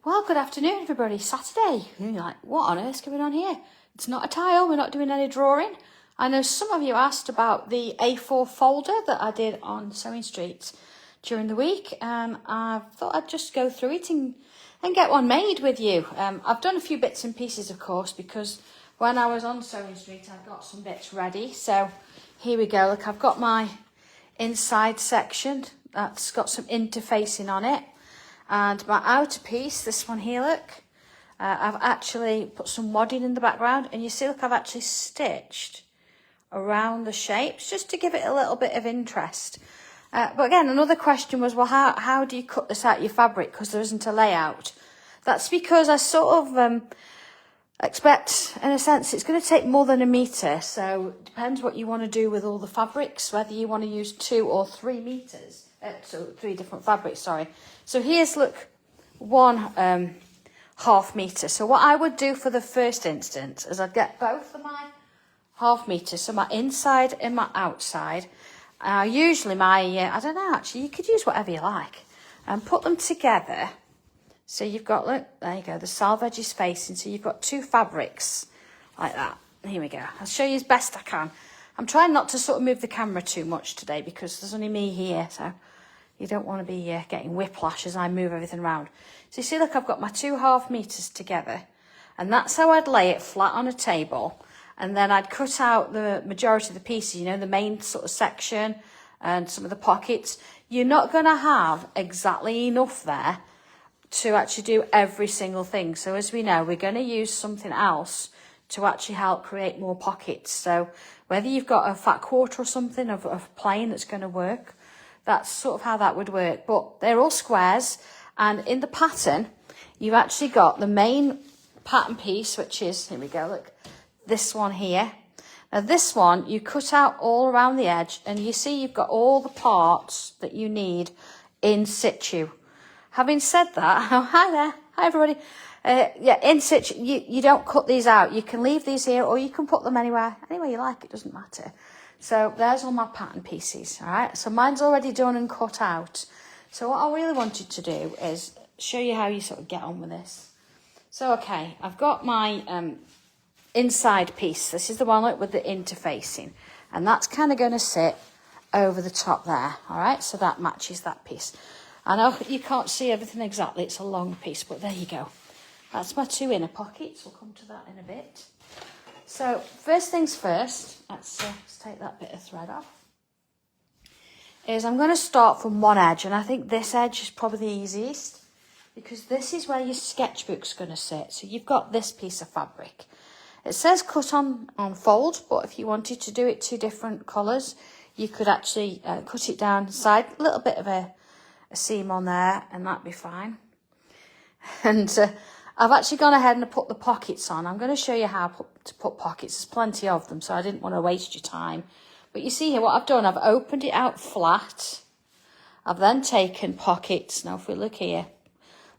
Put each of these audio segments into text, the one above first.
Well, good afternoon, everybody. Saturday. And you're like, what on earth's going on here? It's not a tile. We're not doing any drawing. I know some of you asked about the A4 folder that I did on Sewing Street during the week, and I thought I'd just go through it and get one made with you. I've done a few bits and pieces, of course, because when I was on Sewing Street, I got some bits ready. So here we go. Look, I've got my inside section that's got some interfacing on it. And my outer piece, this one here, look, I've actually put some wadding in the background. And you see, look, I've actually stitched around the shapes just to give it a little bit of interest. But again, another question was, well, how do you cut this out of your fabric? Because there isn't a layout. That's because I sort of expect, in a sense, it's going to take more than a metre. So it depends what you want to do with all the fabrics, whether you want to use 2 or 3 metres. So 3 different fabrics, sorry. So here's, look, 1 half metre. So what I would do for the first instance is I'd get both of my half metres, so my inside and my outside. Usually my, I don't know, actually, you could use whatever you like, and put them together. So you've got, look, there you go, the salve edges facing. So you've got 2 fabrics like that. Here we go. I'll show you as best I can. I'm trying not to sort of move the camera too much today because there's only me here, so you don't want to be getting whiplash as I move everything around. So you see, look, I've got my 2 half metres together, and that's how I'd lay it flat on a table. And then I'd cut out the majority of the pieces, you know, the main sort of section and some of the pockets. You're not going to have exactly enough there to actually do every single thing. So as we know, we're going to use something else to actually help create more pockets. So whether you've got a fat quarter or something of plain that's going to work, that's sort of how that would work. But they're all squares, and in the pattern, you've actually got the main pattern piece, which is, here we go, look, this one here. Now this one, you cut out all around the edge, and you see you've got all the parts that you need in situ. Having said that, oh, hi there, hi everybody. Yeah, in situ, you don't cut these out. You can leave these here, or you can put them anywhere you like, it doesn't matter. So there's all my pattern pieces, all right? So mine's already done and cut out. So what I really wanted to do is show you how you sort of get on with this. So, okay, I've got my inside piece. This is the one, look, with the interfacing. And that's kind of going to sit over the top there, all right? So that matches that piece. I know you can't see everything exactly. It's a long piece, but there you go. That's my 2 inner pockets. We'll come to that in a bit. So first things first, let's take that bit of thread off, is I'm going to start from one edge, and I think this edge is probably the easiest because this is where your sketchbook's going to sit. So you've got this piece of fabric. It says cut on fold, but if you wanted to do it 2 different colours, you could actually cut it down side, a little bit of a seam on there, and that'd be fine. And I've actually gone ahead and put the pockets on. I'm going to show you how to put pockets. There's plenty of them, so I didn't want to waste your time. But you see here what I've done. I've opened it out flat. I've then taken pockets. Now, if we look here,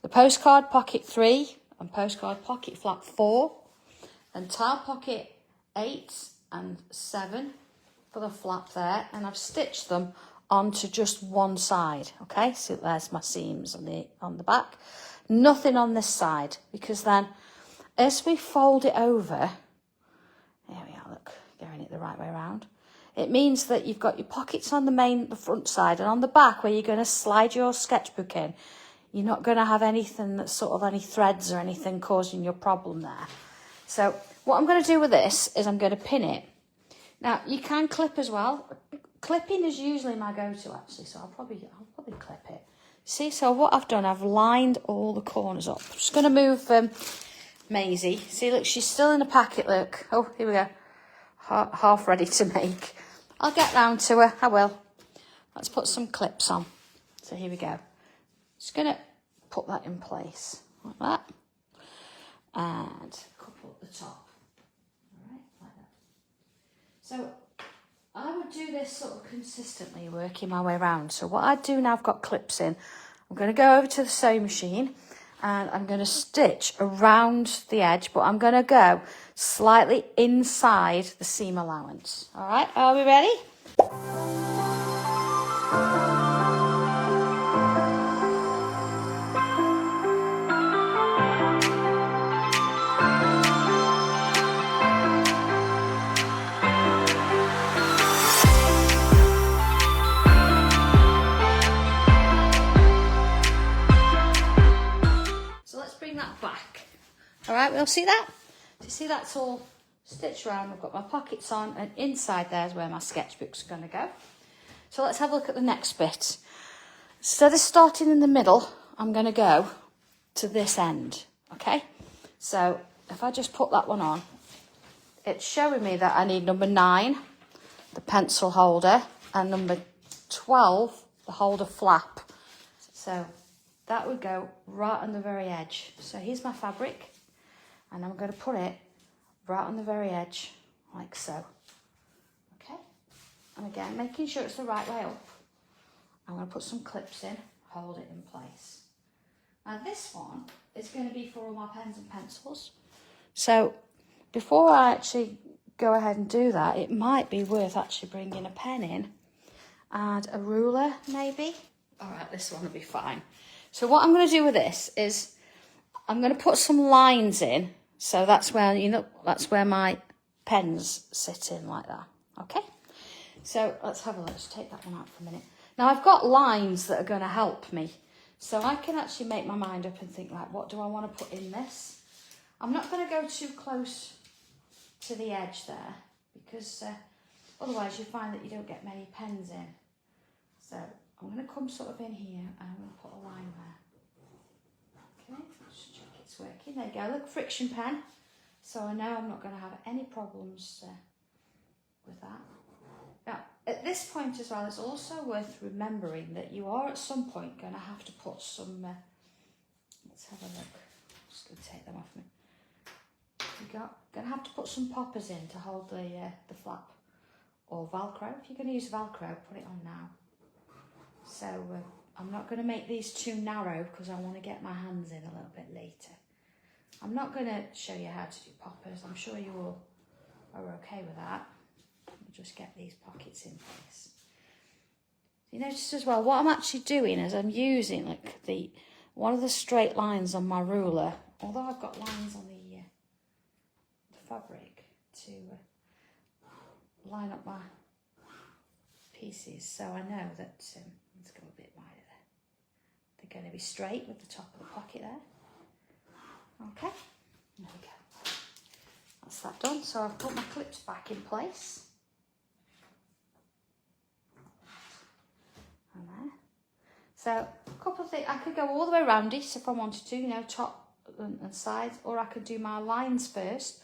the postcard pocket 3 and postcard pocket flap 4, and tile pocket 8 and 7 for the flap there, and I've stitched them onto just one side. Okay, so there's my seams on the back. Nothing on this side, because then as we fold it over, there we are, look, getting it the right way around. It means that you've got your pockets on the front side, and on the back where you're going to slide your sketchbook in, you're not going to have anything that's sort of any threads or anything causing your problem there. So what I'm going to do with this is I'm going to pin it. Now you can clip as well. Clipping is usually my go-to actually, so I'll probably clip it. See, so what I've done, I've lined all the corners up. I'm just going to move Maisie. See, look, she's still in the packet, look. Oh, here we go. Half ready to make. I'll get round to her, I will. Let's put some clips on. So here we go. Just going to put that in place, like that. And a couple at the top. All right, like that. So I would do this sort of consistently, working my way around. So what I do now, I've got clips in. I'm going to go over to the sewing machine and I'm going to stitch around the edge, but I'm going to go slightly inside the seam allowance. All right, are we ready? see that? So you see that's all stitched around. I've got my pockets on, and inside there is where my sketchbook's going to go. So let's have a look at the next bit. Instead of starting in the middle, I'm going to go to this end, okay? So if I just put that one on, it's showing me that I need number 9, the pencil holder, and number 12, the holder flap. So that would go right on the very edge. So here's my fabric, and I'm going to put it right on the very edge, like so. Okay? And again, making sure it's the right way up. I'm going to put some clips in, hold it in place. Now this one is going to be for all my pens and pencils. So before I actually go ahead and do that, it might be worth actually bringing a pen in and a ruler maybe. All right, this one will be fine. So what I'm going to do with this is I'm going to put some lines in. So that's where, you know, that's where my pens sit in like that. Okay. So let's have a look. Let's take that one out for a minute. Now I've got lines that are going to help me. So I can actually make my mind up and think, like, what do I want to put in this? I'm not going to go too close to the edge there because otherwise you find that you don't get many pens in. So I'm going to come sort of in here and I'm going to put a line there. Okay, just check it's working. There you go, look, friction pen. So I know I'm not going to have any problems with that. Now, at this point as well, it's also worth remembering that you are at some point going to have to put some, let's have a look, I'm just going to take them off me. You're going to have to put some poppers in to hold the flap, or Velcro. If you're going to use Velcro, put it on now. So I'm not going to make these too narrow because I want to get my hands in a little bit later. I'm not going to show you how to do poppers. I'm sure you all are okay with that. Just get these pockets in place. You notice as well, what I'm actually doing is I'm using like one of the straight lines on my ruler, although I've got lines on the fabric to line up my pieces, so I know that let's go a bit wider there. They're going to be straight with the top of the pocket there. Okay, there we go. That's that done. So I've put my clips back in place. And there. So a couple of things, I could go all the way around it if I wanted to, you know, top and sides, or I could do my lines first.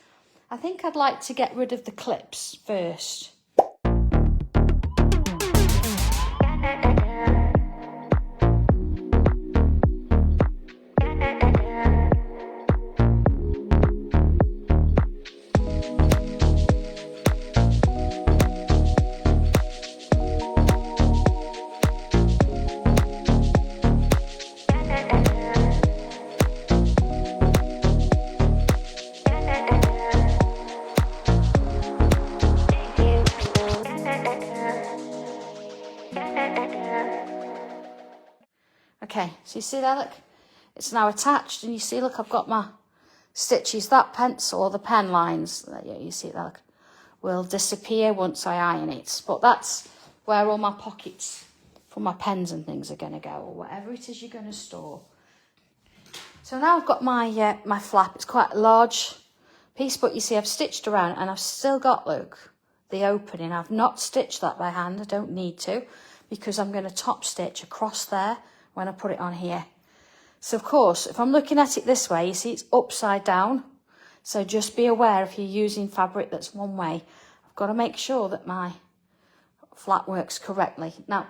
I think I'd like to get rid of the clips first. Okay, so you see there, look, it's now attached, and you see, look, I've got my stitches. That pencil or the pen lines, you see that, look, will disappear once I iron it. But that's where all my pockets for my pens and things are going to go, or whatever it is you're going to store. So now I've got my my flap. It's quite a large piece, but you see I've stitched around, and I've still got, look, the opening. I've not stitched that by hand. I don't need to, because I'm going to top stitch across there when I put it on here. So of course, if I'm looking at it this way, you see it's upside down. So just be aware if you're using fabric that's one way, I've got to make sure that my flap works correctly. Now,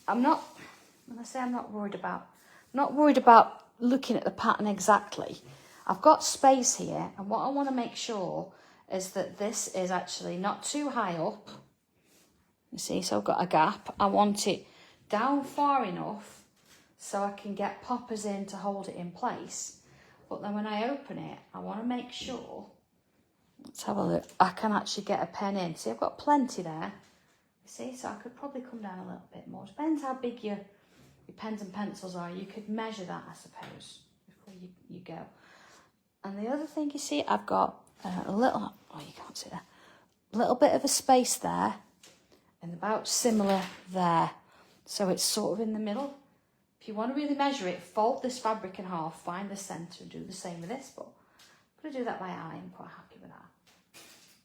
when I say I'm not worried about looking at the pattern exactly. I've got space here, and what I want to make sure is that this is actually not too high up. You see, so I've got a gap. I want it down far enough so I can get poppers in to hold it in place. But then when I open it, I want to make sure, let's have a look, I can actually get a pen in. See, I've got plenty there. You see, so I could probably come down a little bit more. Depends how big your pens and pencils are. You could measure that, I suppose, before you go. And the other thing, you see, I've got a little, oh, you can't see that, a little bit of a space there, and about similar there. So it's sort of in the middle. If you want to really measure it, fold this fabric in half, find the centre, and do the same with this. But going to do that by eye. I'm quite happy with that.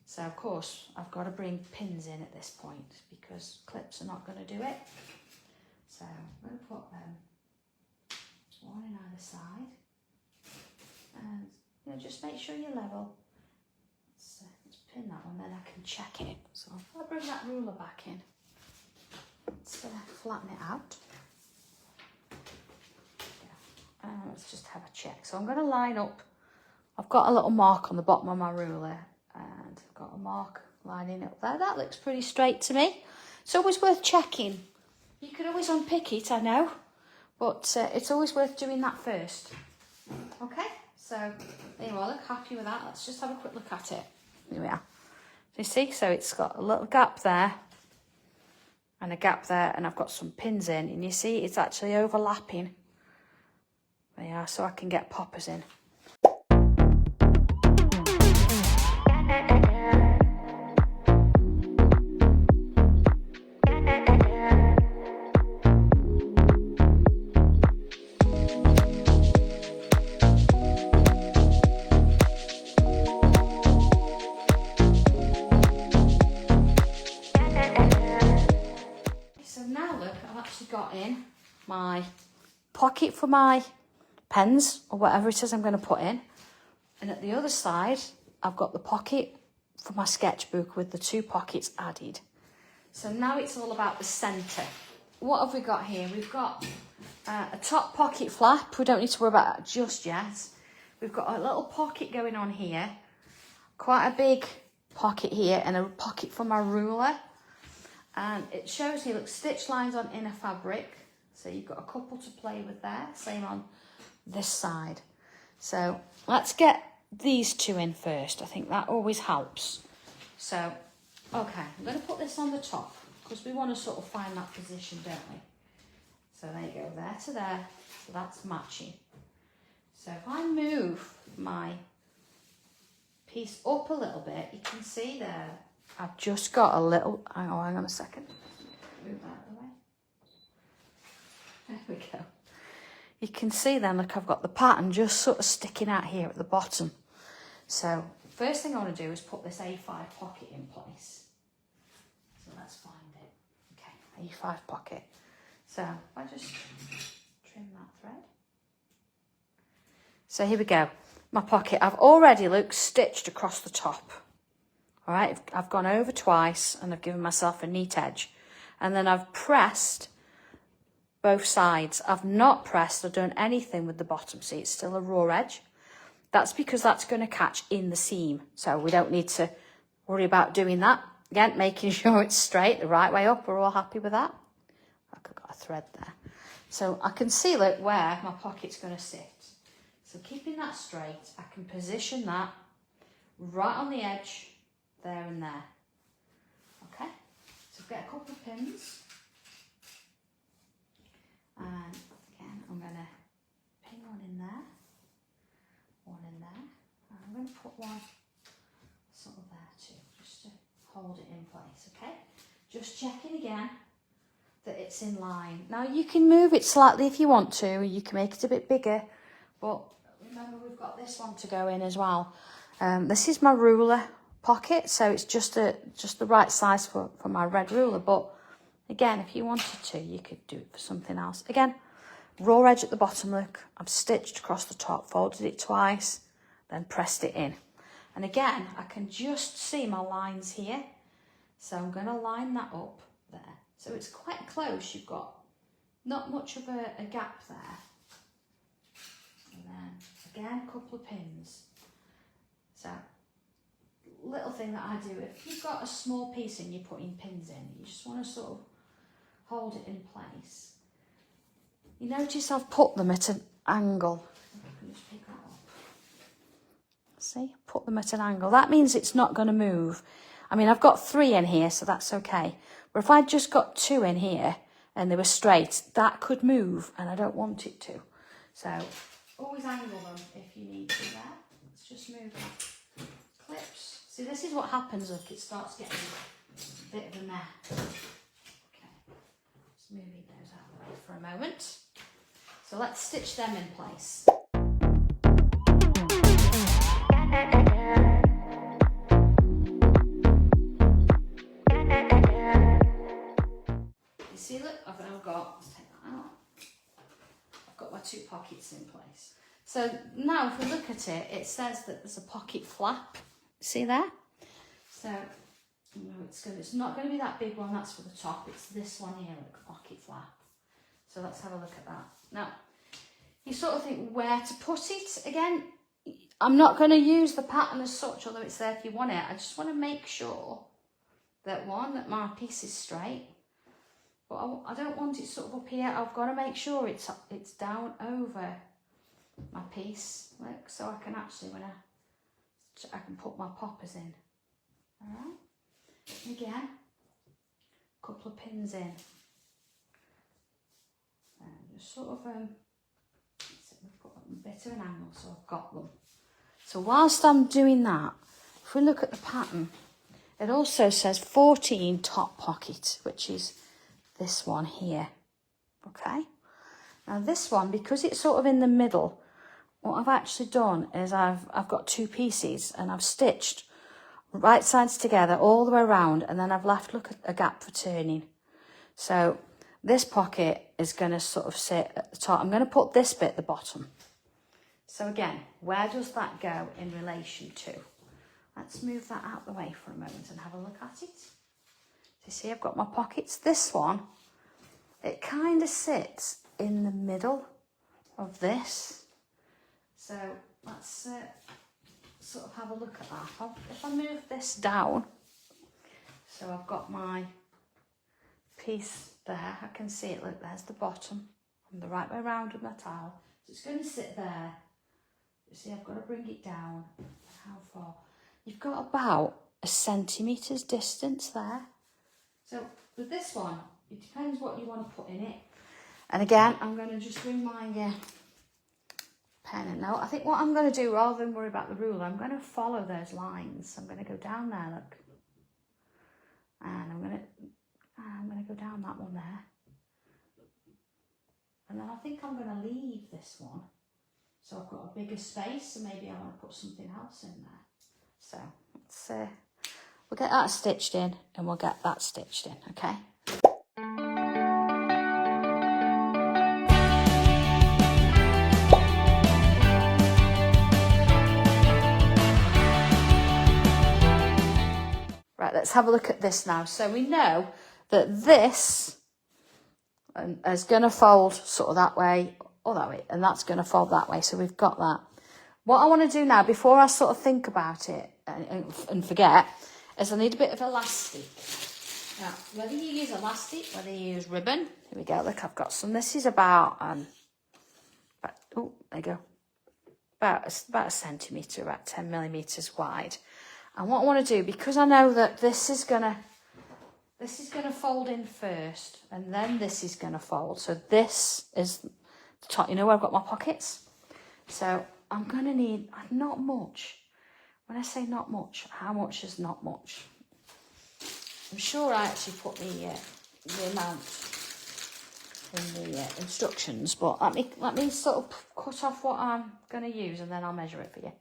So of course I've got to bring pins in at this point because clips are not going to do it. So I'm going to put one in either side, and you know, just make sure you're level. Let's pin that one, then I can check it. So I'll bring that ruler back in. Let's flatten it out. Yeah. Let's just have a check. So I'm going to line up. I've got a little mark on the bottom of my ruler, and I've got a mark lining up there. That looks pretty straight to me. It's always worth checking. You could always unpick it, I know, but it's always worth doing that first. Okay, so there you are. Look happy with that. Let's just have a quick look at it. Here we are. You see, so it's got a little gap there and a gap there, and I've got some pins in, and you see it's actually overlapping. There you are, so I can get poppers in. Got in my pocket for my pens or whatever it is I'm going to put in, and at the other side I've got the pocket for my sketchbook with the 2 pockets added. So now it's all about the centre. What have we got here? We've got a top pocket flap. We don't need to worry about that just yet. We've got a little pocket going on here, quite a big pocket here, and a pocket for my ruler. And it shows here, look, stitch lines on inner fabric. So you've got a couple to play with there. Same on this side. So let's get these 2 in first. I think that always helps. So, okay, I'm going to put this on the top because we want to sort of find that position, don't we? So there you go, there to there. So that's matching. So if I move my piece up a little bit, you can see there, I've just got a little, hang on a second. Move that out of the way. There we go. You can see then, look, I've got the pattern just sort of sticking out here at the bottom. So first thing I want to do is put this A5 pocket in place. So let's find it. Okay, A5 pocket. So if I just trim that thread. So here we go. My pocket, I've already, look, stitched across the top. All right, I've gone over twice and I've given myself a neat edge. And then I've pressed both sides. I've not pressed or done anything with the bottom. See, it's still a raw edge. That's because that's going to catch in the seam. So we don't need to worry about doing that. Again, making sure it's straight, the right way up. We're all happy with that. I've got a thread there. So I can see, look, where my pocket's going to sit. So keeping that straight, I can position that right on the edge. There and there. Okay, so get a couple of pins, and again I'm going to pin one in there, and I'm going to put one sort of there too, just to hold it in place. Okay, just checking again that it's in line. Now you can move it slightly if you want to, you can make it a bit bigger, but remember we've got this one to go in as well. This is my ruler pocket, so it's just the right size for my red ruler, but again, if you wanted to, you could do it for something else. Again, raw edge at the bottom, look, I've stitched across the top, folded it twice, then pressed it in. And again, I can just see my lines here, so I'm going to line that up there. So it's quite close, you've got not much of a gap there. And then, again, a couple of pins. So, little thing that I do, if you've got a small piece and you're putting pins in, you just want to sort of hold it in place. You notice I've put them at an angle. I can just pick that up. See, put them at an angle. That means it's not going to move. I mean, I've got 3 in here, so that's okay. But if I just got 2 in here and they were straight, that could move, and I don't want it to. So always angle them if you need to there. Let's just move that. Clips. See, this is what happens, look, it starts getting a bit of a mess. Okay, just moving those out of the way for a moment. So let's stitch them in place. You see, look, I've now got, let's take that out. I've got my 2 pockets in place. So now if we look at it, it says that there's a pocket flap. See there? So it's not going to be that big one, that's for the top. It's this one here, look, pocket flap. So let's have a look at that. Now, you sort of think where to put it. Again, I'm not going to use the pattern as such, although it's there if you want it. I just want to make sure that that my piece is straight. But I don't want it sort of up here. I've got to make sure it's down over my piece, look, so I can actually, I can put my poppers in. All right. Again, a couple of pins in. And just sort of put them a bit of an angle so I've got them. So whilst I'm doing that, if we look at the pattern, it also says 14 top pocket, which is this one here. Okay. Now this one, because it's sort of in the middle, what I've actually done is I've got 2 pieces and I've stitched right sides together all the way around, and then I've left, look, a gap for turning. So this pocket is going to sort of sit at the top. I'm going to put this bit at the bottom. So again, where does that go in relation to? Let's move that out the way for a moment and have a look at it. So you see I've got my pockets. This one, it kind of sits in the middle of this. So let's sort of have a look at that. If I move this down, so I've got my piece there, I can see it, look, there's the bottom. I'm the right way around with my towel. So it's going to sit there. You see, I've got to bring it down. How far? You've got about 1 centimetre's distance there. So with this one, it depends what you want to put in it. And again, I'm going to just bring my pen and note. I think what I'm going to do, rather than worry about the ruler, I'm going to follow those lines. I'm going to go down there, look. And I'm going to go down that one there. And then I think I'm going to leave this one. So I've got a bigger space, so maybe I want to put something else in there. So let's, we'll get that stitched in and we'll get that stitched in, okay? Right, let's have a look at this now. So we know that this is going to fold sort of that way or that way, and that's going to fold that way. So we've got that. What I want to do now, before I sort of think about it and forget, is I need a bit of elastic. Now, whether you use elastic, whether you use ribbon, here we go, look, I've got some. This is about oh, there you go, about 1 centimetre, about 10 millimetres wide. And what I want to do, because I know that this is going to fold in first, and then this is going to fold. So this is the top, you know where I've got my pockets? So I'm going to need not much. When I say not much, how much is not much? I'm sure I actually put the amount in the instructions, but let me sort of cut off what I'm going to use, and then I'll measure it for you.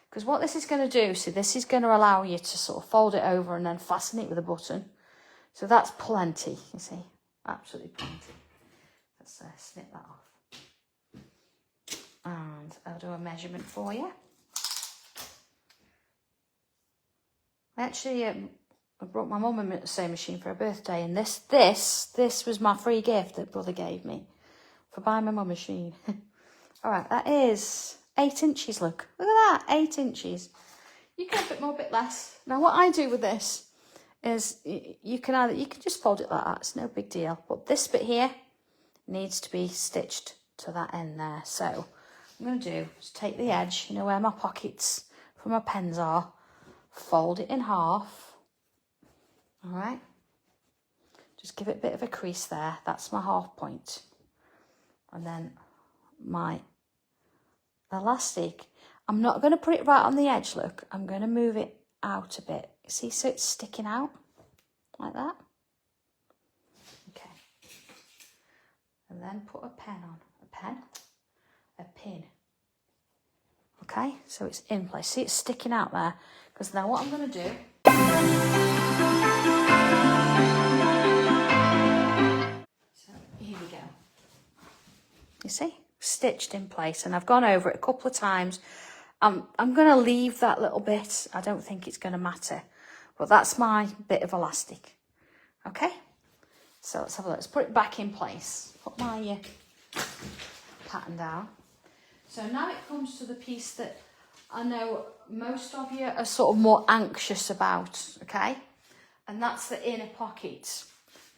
Because what this is going to do, see, this is going to allow you to sort of fold it over and then fasten it with a button. So that's plenty, you see, absolutely plenty. Let's snip that off. And I'll do a measurement for you. Actually, I brought my mum a sewing machine for her birthday, and this was my free gift that brother gave me for buying my mum a machine. All right, that is 8 inches, look at that, 8 inches. You can have a bit more, a bit less. Now what I do with this is you can just fold it like that, it's no big deal. But this bit here needs to be stitched to that end there. So what I'm going to do is take the edge, you know where my pockets for my pens are, fold it in half, all right? Just give it a bit of a crease there, that's my half point. And then my elastic, I'm not going to put it right on the edge, look, I'm going to move it out a bit, see, so it's sticking out like that. Okay, and then put a pin, Okay, so it's in place. See, it's sticking out there. Because now what I'm going to do... So here we go. You see? Stitched in place. And I've gone over it a couple of times. I'm going to leave that little bit. I don't think it's going to matter. But that's my bit of elastic. Okay? So let's have a look. Let's put it back in place. Put my pattern down. So now it comes to the piece that I know most of you are sort of more anxious about, okay? And that's the inner pockets,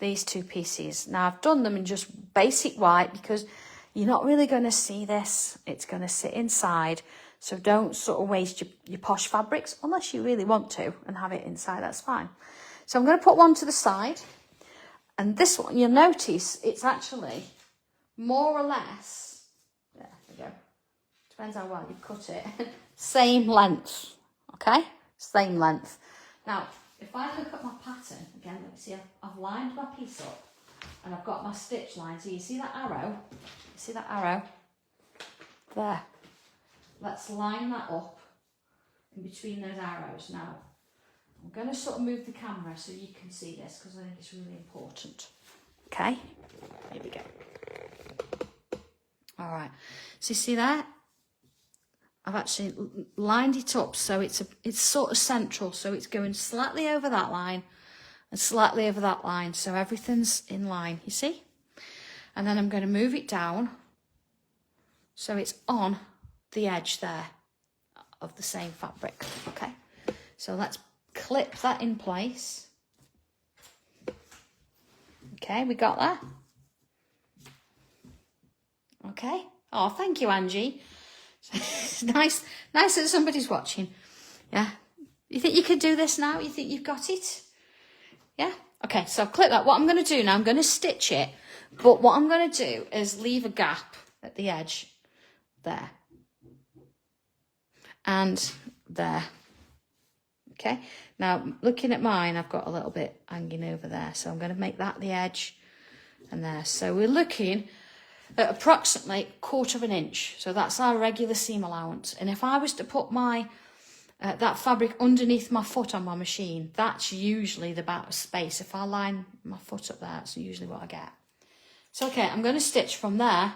these two pieces. Now I've done them in just basic white because you're not really going to see this. It's going to sit inside. So don't sort of waste your posh fabrics unless you really want to and have it inside, that's fine. So I'm going to put one to the side. And this one, you'll notice it's actually more or less, there we go, depends how well you cut it, same length, okay? Same length. Now, if I look at my pattern, again, let me see, I've lined my piece up and I've got my stitch line. So you see that arrow? You see that arrow? There. Let's line that up in between those arrows. Now, I'm going to sort of move the camera so you can see this because I think it's really important. Okay, here we go. All right, so you see that? I've actually lined it up so it's sort of central. So it's going slightly over that line and slightly over that line. So everything's in line, you see? And then I'm going to move it down so it's on the edge there of the same fabric, okay? So let's clip that in place. Okay, we got that? Okay. Oh, thank you, Angie. nice that somebody's watching. Yeah. You think you could do this now? You think you've got it? Yeah? Okay, so clip that. What I'm going to do now, I'm going to stitch it. But what I'm going to do is leave a gap at the edge there. And there. Okay, now looking at mine, I've got a little bit hanging over there. So I'm going to make that the edge and there. So we're looking at approximately 1/4 inch. So that's our regular seam allowance. And if I was to put my that fabric underneath my foot on my machine, that's usually the amount of space. If I line my foot up there, that's usually what I get. So, okay, I'm going to stitch from there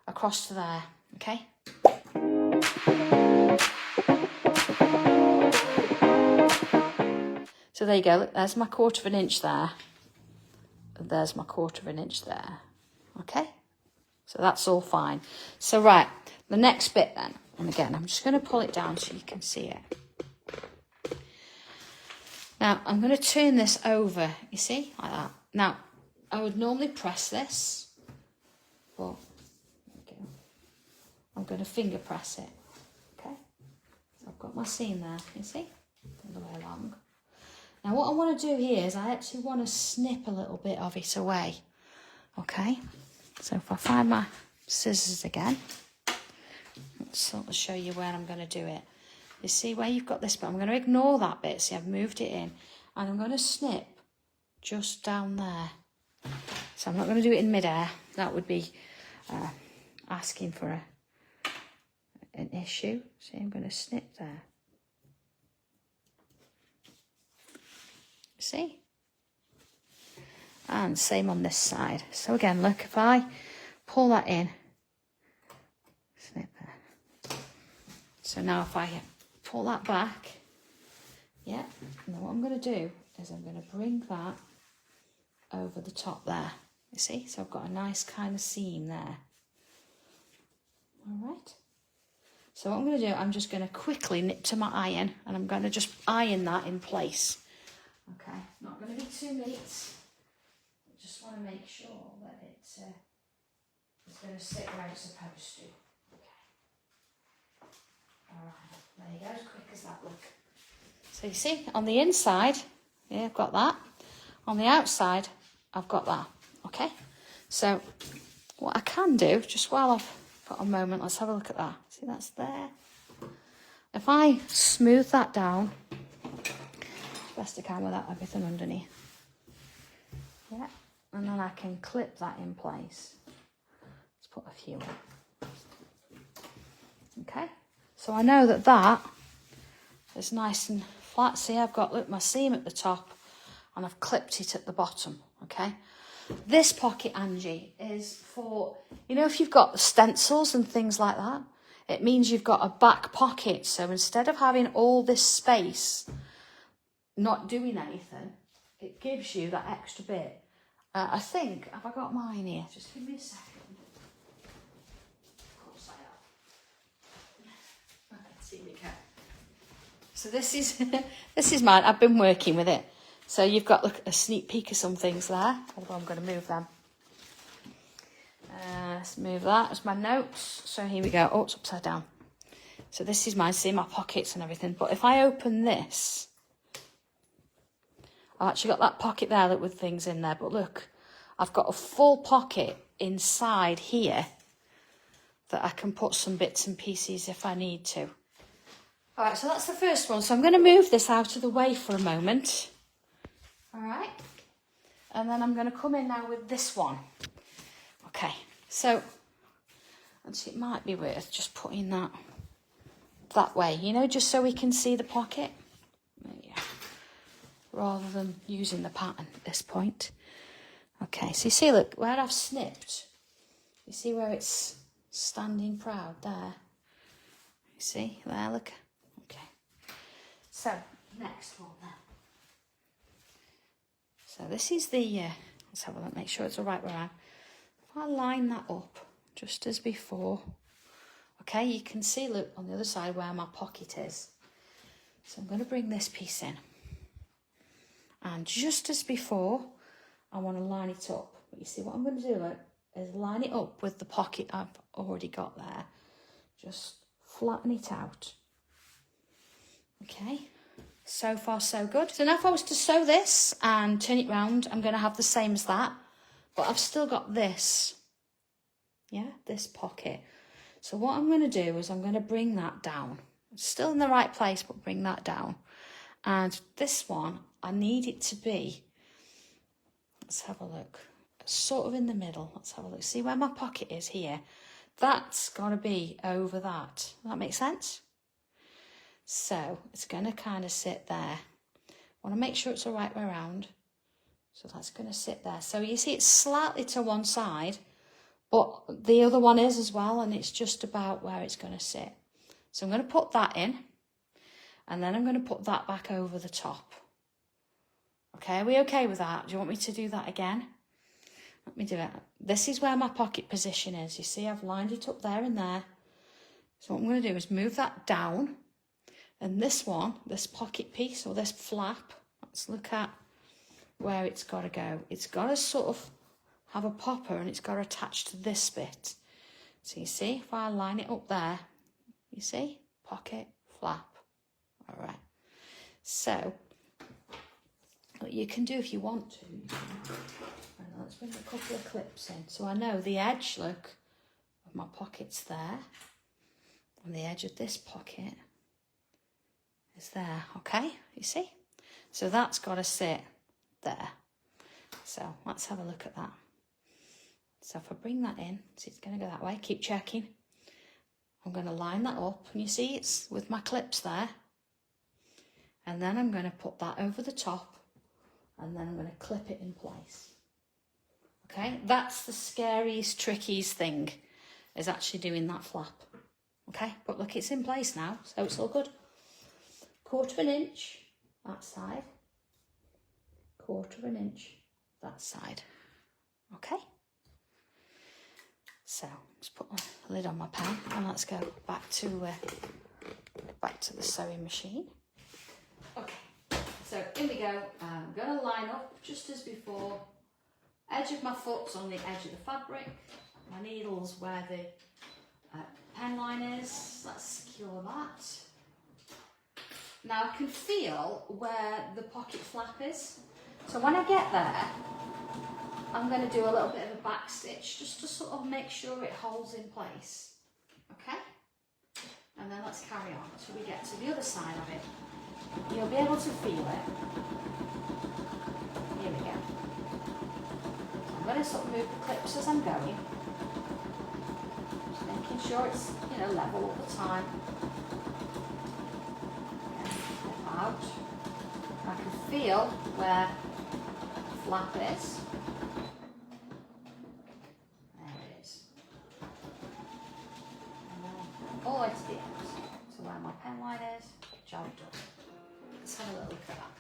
across to there, okay? So there you go, look, there's my 1/4 inch there. And there's my 1/4 inch there, okay? So that's all fine. So, right, the next bit then, and again, I'm just going to pull it down so you can see it. Now, I'm going to turn this over, you see, like that. Now, I would normally press this, but I'm going to finger press it, okay? So I've got my seam there, you see, all the way along. Now, what I want to do here is I actually want to snip a little bit of it away, okay? So if I find my scissors again, let's sort of show you where I'm going to do it. You see where you've got this bit? I'm going to ignore that bit. See, I've moved it in. And I'm going to snip just down there. So I'm not going to do it in midair. That would be asking for an issue. See, I'm going to snip there. See? And same on this side. So again, look, if I pull that in, snip there. So now if I pull that back, yeah, now what I'm going to do is I'm going to bring that over the top there. You see? So I've got a nice kind of seam there. All right. So what I'm going to do, I'm just going to quickly nip to my iron and I'm going to just iron that in place. Okay, not going to be too neat. I just want to make sure that it's going to sit where it's supposed to. Okay. All right, there you go, as quick as that look. So you see, on the inside, yeah, I've got that. On the outside, I've got that. Okay, so what I can do, just while I've got a moment, let's have a look at that. See, that's there. If I smooth that down, best I can without everything underneath. Yeah, and then I can clip that in place. Let's put a few in. Okay, So I know that that is nice and flat. See, I've got, look, my seam at the top and I've clipped it at the bottom, okay? This pocket, Angie, is for, you know, if you've got stencils and things like that, it means you've got a back pocket. So instead of having all this space, not doing anything, it gives you that extra bit. I think, have I got mine here? Just give me a second. Of course I have. Let's see, we go. So this is this is mine. I've been working with it. So you've got a sneak peek of some things there. Although I'm going to move them. Let's move that. That's my notes. So here we go. Oh, it's upside down. So this is mine. See my pockets and everything. But if I open this, I've actually got that pocket there with things in there. But look, I've got a full pocket inside here that I can put some bits and pieces if I need to. All right, so that's the first one. So I'm going to move this out of the way for a moment. All right. And then I'm going to come in now with this one. Okay, so it might be worth just putting that way, you know, just so we can see the pocket. Yeah. Rather than using the pattern at this point. Okay, so you see, look, where I've snipped, you see where it's standing proud there? You see, there, look. Okay. So, next one then. So this is the, let's have a look, make sure it's all right where I am. If I line that up, just as before, okay, you can see, look, on the other side where my pocket is. So I'm going to bring this piece in. And just as before, I want to line it up. But you see what I'm going to do, look, is line it up with the pocket I've already got there. Just flatten it out. Okay, so far so good. So now if I was to sew this and turn it round, I'm going to have the same as that. But I've still got this, yeah, this pocket. So what I'm going to do is I'm going to bring that down. It's still in the right place, but bring that down. And this one, I need it to be, let's have a look, sort of in the middle. Let's have a look. See where my pocket is here? That's got to be over that. Does that make sense? So it's going to kind of sit there. I want to make sure it's the right way around. So that's going to sit there. So you see it's slightly to one side, but the other one is as well, and it's just about where it's going to sit. So I'm going to put that in, and then I'm going to put that back over the top. Okay, are we okay with that? Do you want me to do that again? Let me do it. This is where my pocket position is. You see, I've lined it up there and there. So what I'm going to do is move that down. And this one, this pocket piece or this flap, let's look at where it's got to go. It's got to sort of have a popper and it's got to attach to this bit. So you see, if I line it up there, you see, pocket, flap. All right. So what you can do if you want to, let's bring a couple of clips in. So I know the edge, look, of my pocket's there. And the edge of this pocket is there, okay? You see? So that's got to sit there. So let's have a look at that. So if I bring that in, see it's going to go that way, keep checking. I'm going to line that up, and you see it's with my clips there. And then I'm going to put that over the top, and then I'm going to clip it in place. Okay, that's the scariest, trickiest thing, is actually doing that flap. Okay, but look, it's in place now, so it's all good. 1/4 inch that side, 1/4 inch that side. Okay. So let's put a lid on my pan and let's go back to the sewing machine. Okay. So in we go. I'm going to line up just as before. Edge of my foot's on the edge of the fabric. My needle's where the pen line is. Let's secure that. Now I can feel where the pocket flap is. So when I get there, I'm going to do a little bit of a back stitch just to sort of make sure it holds in place. Okay? And then let's carry on until we get to the other side of it. You'll be able to feel it. Here we go. So I'm going to sort of move the clips as I'm going. Just making sure it's, level all the time. feel where the flap is. There it is. And then all the way to the end, to where my pen line is, job done. Let's have a little look at that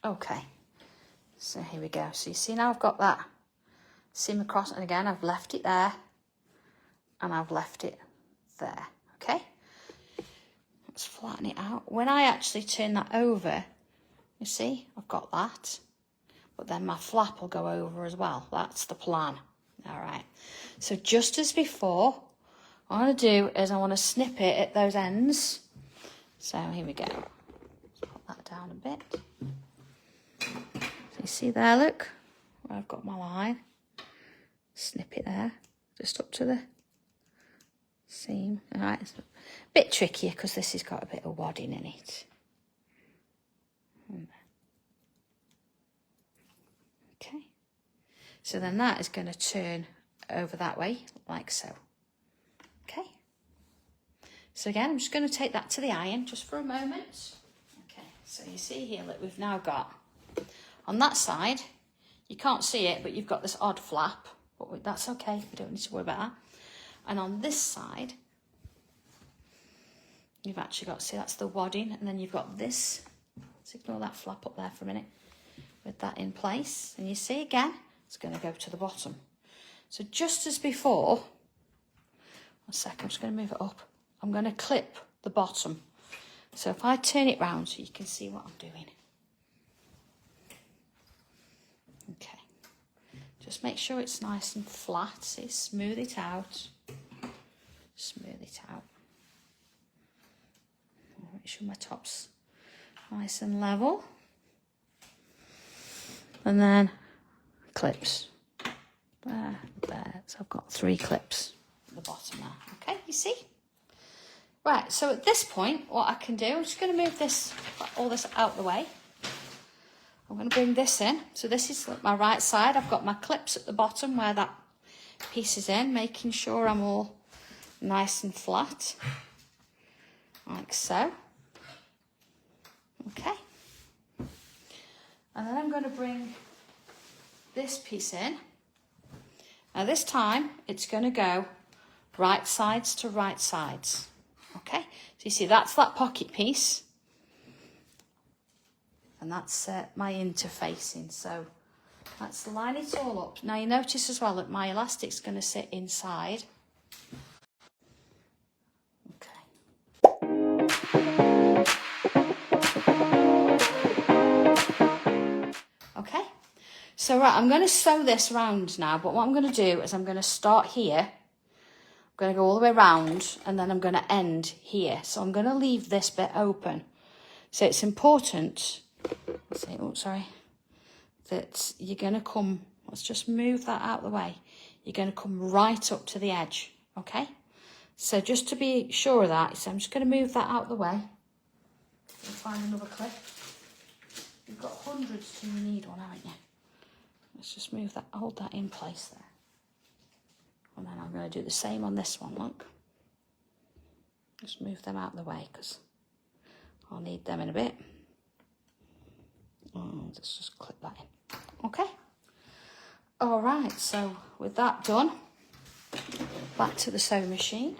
then. Okay, so here we go. So you see now I've got that seam across, and again I've left it there and I've left it there. Okay, let's flatten it out. When I actually turn that over, you see I've got that, but then my flap will go over as well. That's the plan. All right, so just as before, what I want to do is I want to snip it at those ends. So here we go. Put that down a bit. So you see there, look, where I've got my line. Snip it there, just up to the seam. All right, it's a bit trickier because this has got a bit of wadding in it. Okay, so then that is going to turn over that way, like so. Okay, so again, I'm just going to take that to the iron just for a moment. Okay, so you see here, look, we've now got, on that side, you can't see it, but you've got this odd flap, but that's okay, we don't need to worry about that. And on this side, you've actually got, see, that's the wadding, and then you've got this, let's ignore that flap up there for a minute, with that in place. And you see again, it's going to go to the bottom. So just as before, 1 second, I'm just going to move it up. I'm going to clip the bottom. So if I turn it round so you can see what I'm doing. Okay. Just make sure it's nice and flat. See, smooth it out. Smooth it out. Make sure my top's nice and level. And then clips. There, there. So I've got 3 clips at the bottom now. Okay, you see? Right, so at this point, what I can do, I'm just going to move this, all this out the way. I'm going to bring this in. So this is my right side. I've got my clips at the bottom where that piece is in, making sure I'm all nice and flat, like so. Okay. And then I'm going to bring this piece in. Now this time, it's going to go right sides to right sides. Okay, so you see that's that pocket piece. And that's my interfacing, so let's line it all up. Now you notice as well that my elastic's going to sit inside. Okay. Okay, so right, I'm going to sew this round now, but what I'm going to do is I'm going to start here. I'm going to go all the way round, and then I'm going to end here. So I'm going to leave this bit open. So it's important, that you're going to come, let's just move that out of the way. You're going to come right up to the edge, okay? So just to be sure of that, so I'm just going to move that out of the way. Find another clip. You've got hundreds till you need one, haven't you? Let's just move that, hold that in place there. And then I'm going to do the same on this one, look. Just move them out of the way because I'll need them in a bit. Let's just clip that in. Okay. All right, so with that done, back to the sewing machine.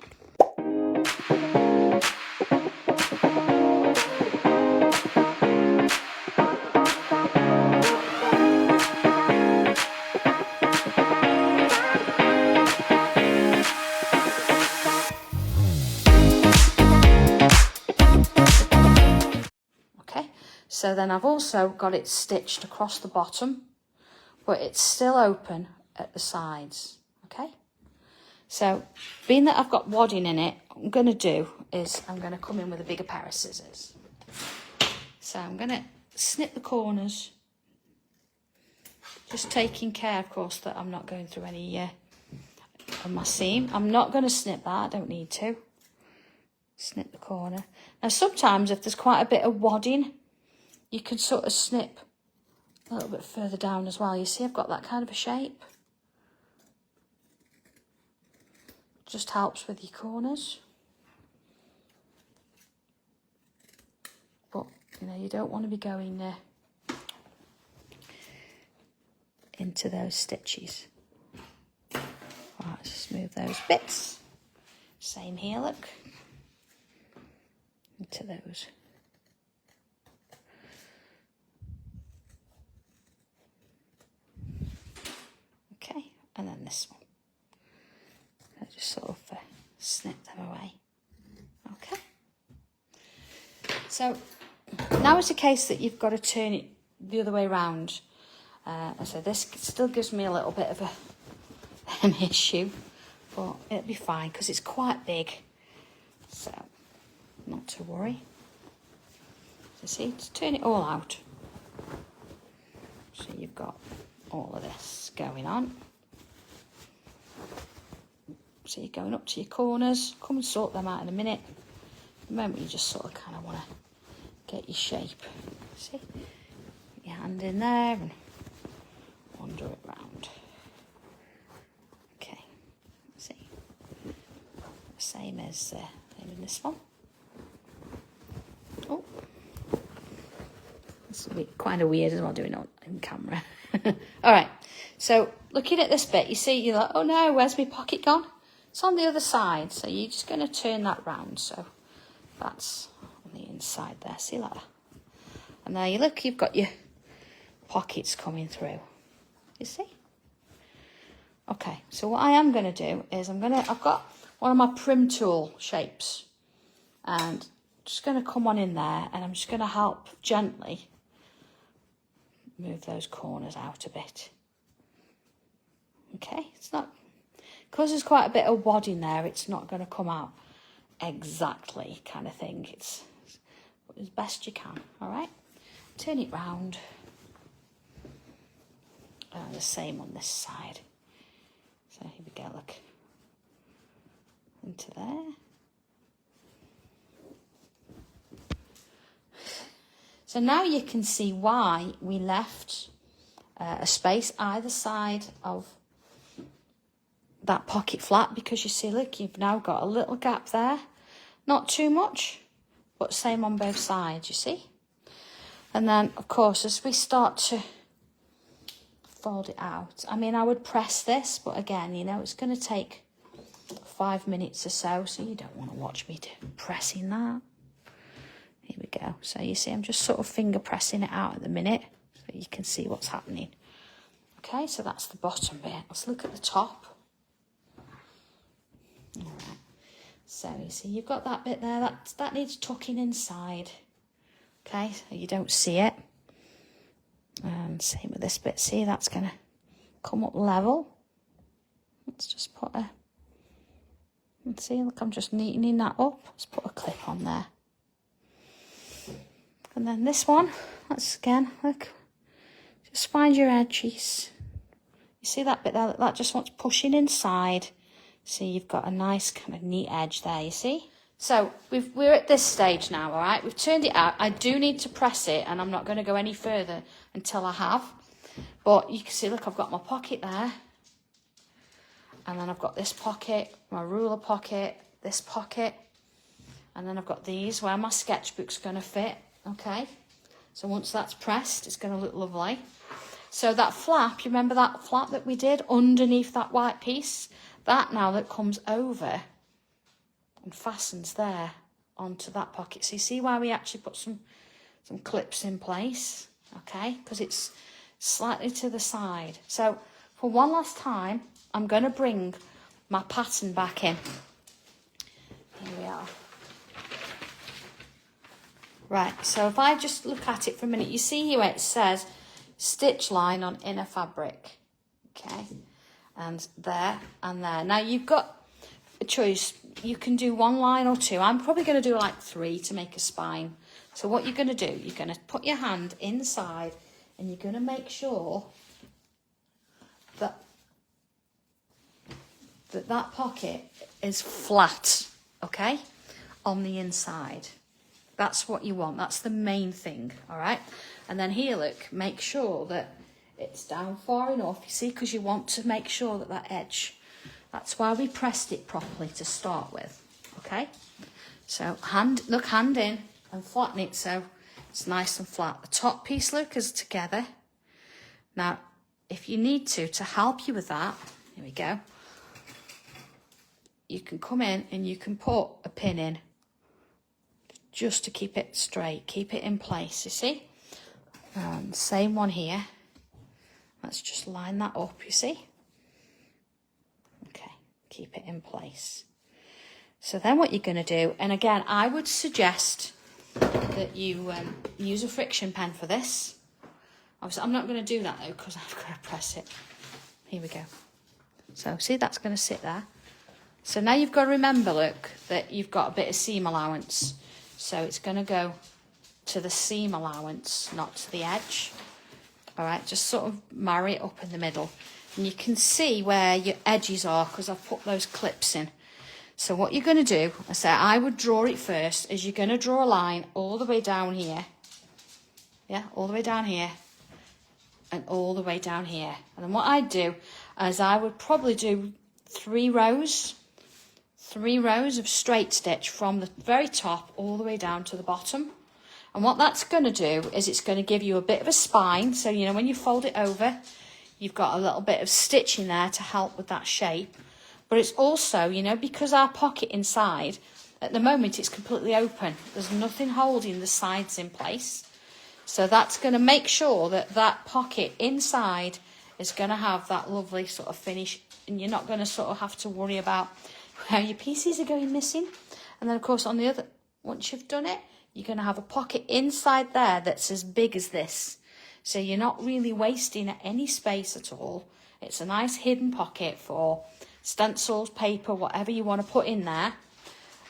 So then I've also got it stitched across the bottom, but it's still open at the sides, okay? So being that I've got wadding in it, what I'm going to do is I'm going to come in with a bigger pair of scissors. So I'm going to snip the corners, just taking care, of course, that I'm not going through any of my seam. I'm not going to snip that, I don't need to. Snip the corner. Now sometimes if there's quite a bit of wadding, you can sort of snip a little bit further down as well. You see I've got that kind of a shape. Just helps with your corners. But You know, you don't want to be going into those stitches. Right, just move those bits. Same here, look. Into those. Okay, and then this one. I just sort of snip them away. Okay. So now it's a case that you've got to turn it the other way round. So this still gives me a little bit of an issue, but it'll be fine because it's quite big. So not to worry. So see, just turn it all out. So you've got all of this going on. So you're going up to your corners. Come and sort them out in a minute. At the moment you just sort of kind of want to get your shape. See? Put your hand in there and wander it round. Okay. See? Same as in this one. Oh. It's kind of weird as well doing it in camera. All right. So looking at this bit, you see, you're like, oh no, where's my pocket gone? It's on the other side, so you're just going to turn that round. So that's on the inside there. See like that? And there you look, you've got your pockets coming through. You see? Okay, so what I am going to do is I've got one of my prim tool shapes, and just going to come on in there, and I'm just going to help gently move those corners out a bit. Okay, it's not, because there's quite a bit of wadding there, it's not going to come out exactly kind of thing. It's as best you can, all right? Turn it round. And the same on this side. So here we go, look. Into there. So now you can see why we left a space either side of that pocket flap, because you see, look, you've now got a little gap there. Not too much, but same on both sides, you see? And then, of course, as we start to fold it out, I mean, I would press this, but again, you know, it's going to take 5 minutes or so, so you don't want to watch me pressing that. Here we go. So you see, I'm just sort of finger pressing it out at the minute, so you can see what's happening. Okay, so that's the bottom bit. Let's look at the top. All right. So you see, you've got that bit there. That needs tucking inside. Okay, so you don't see it. And same with this bit. See, that's going to come up level. Let's just put a... Let's see, look, I'm just neatening that up. Let's put a clip on there. And then this one, that's again, look, just find your edges. You see that bit there? That just wants pushing inside. See, you've got a nice kind of neat edge there, you see? So we're at this stage now, all right? We've turned it out. I do need to press it, and I'm not going to go any further until I have. But you can see, look, I've got my pocket there. And then I've got this pocket, my ruler pocket, this pocket. And then I've got these where my sketchbook's going to fit, okay? So once that's pressed, it's going to look lovely. So that flap, you remember that flap that we did underneath that white piece? That now that comes over and fastens there onto that pocket. So you see why we actually put some clips in place, okay? Because it's slightly to the side. So for one last time, I'm going to bring my pattern back in. Here we are. Right, so if I just look at it for a minute, you see here it says stitch line on inner fabric, okay? And there and there. Now you've got a choice. You can do one line or two. I'm probably going to do like 3 to make a spine. So what you're going to do, you're going to put your hand inside and you're going to make sure that that pocket is flat, okay, on the inside. That's what you want. That's the main thing, all right? And then here, look, make sure that it's down far enough, you see, because you want to make sure that that edge, that's why we pressed it properly to start with, okay? So hand in and flatten it so It's nice and flat. The top piece, look, is together. Now, if you need to help you with that, here we go. You can come in and you can put a pin in just to keep it straight, keep it in place, you see? And same one here. Let's just line that up, you see? Okay, keep it in place. So then what you're going to do, and again, I would suggest that you use a friction pen for this. Obviously, I'm not going to do that though because I've got to press it. Here we go. So see, that's going to sit there. So now you've got to remember, look, that you've got a bit of seam allowance. So it's going to go to the seam allowance, not to the edge. All right, just sort of marry it up in the middle. And you can see where your edges are because I've put those clips in. So what you're going to do, I would draw it first, is you're going to draw a line all the way down here. Yeah, all the way down here. And all the way down here. And then what I'd do is I would probably do 3 rows of straight stitch from the very top all the way down to the bottom. And what that's going to do is it's going to give you a bit of a spine. So, you know, when you fold it over, you've got a little bit of stitching there to help with that shape. But it's also, you know, because our pocket inside, at the moment it's completely open. There's nothing holding the sides in place. So that's going to make sure that that pocket inside is going to have that lovely sort of finish. And you're not going to sort of have to worry about where your pieces are going missing. And then, of course, on the other, once you've done it, you're going to have a pocket inside there that's as big as this. So you're not really wasting any space at all. It's a nice hidden pocket for stencils, paper, whatever you want to put in there.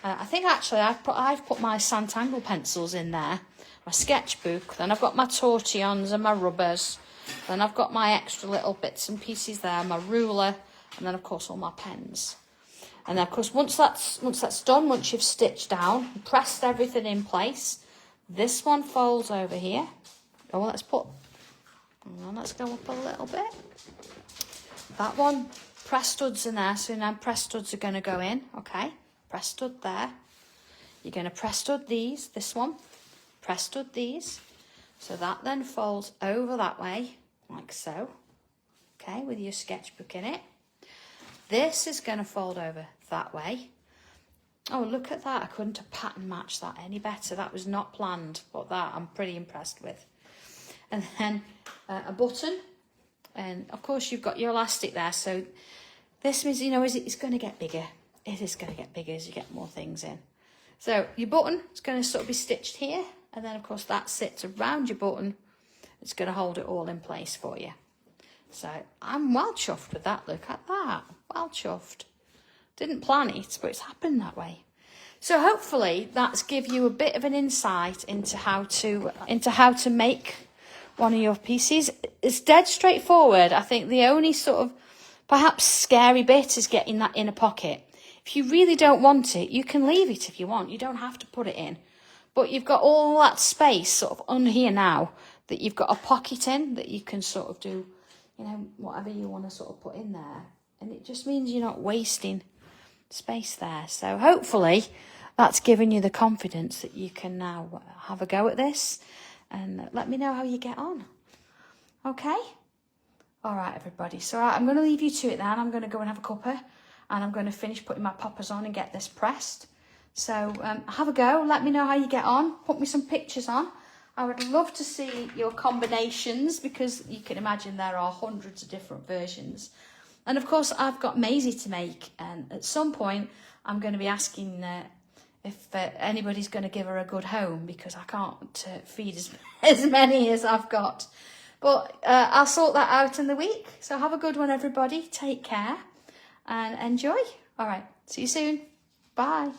I think actually I've put my Sanntangle pencils in there, my sketchbook, then I've got my tortillons and my rubbers, then I've got my extra little bits and pieces there, my ruler, and then of course all my pens. And then of course once that's done, once you've stitched down, pressed everything in place, this one folds over here. Oh, let's go up a little bit. That one, press studs in there, so now press studs are going to go in, okay? Press stud there. You're going to press stud these, this one, press stud these. So that then folds over that way, like so, okay, with your sketchbook in it. This is going to fold over that way. Oh, look at that. I couldn't have pattern matched that any better. That was not planned, but that I'm pretty impressed with. And then a button. And of course you've got your elastic there. So this means, you know, it's going to get bigger. It is going to get bigger as you get more things in. So your button is going to sort of be stitched here. And then of course that sits around your button. It's going to hold it all in place for you. So I'm well chuffed with that. Look at that. Well chuffed. Didn't plan it, but it's happened that way. So hopefully that's give you a bit of an insight into how to make one of your pieces. It's dead straightforward. I think the only sort of perhaps scary bit is getting that inner pocket. If you really don't want it, you can leave it if you want. You don't have to put it in. But you've got all that space sort of on here now that you've got a pocket in that you can sort of do, you know, whatever you want to sort of put in there. And it just means you're not wasting space there. So hopefully that's given you the confidence that you can now have a go at this. And let me know how you get on. Okay? All right, everybody. So I'm going to leave you to it then. I'm going to go and have a cuppa. And I'm going to finish putting my poppers on and get this pressed. So have a go. Let me know how you get on. Put me some pictures on. I would love to see your combinations because you can imagine there are hundreds of different versions. And of course, I've got Maisie to make. And at some point, I'm going to be asking if anybody's going to give her a good home because I can't feed as many as I've got. But I'll sort that out in the week. So have a good one, everybody. Take care and enjoy. All right. See you soon. Bye.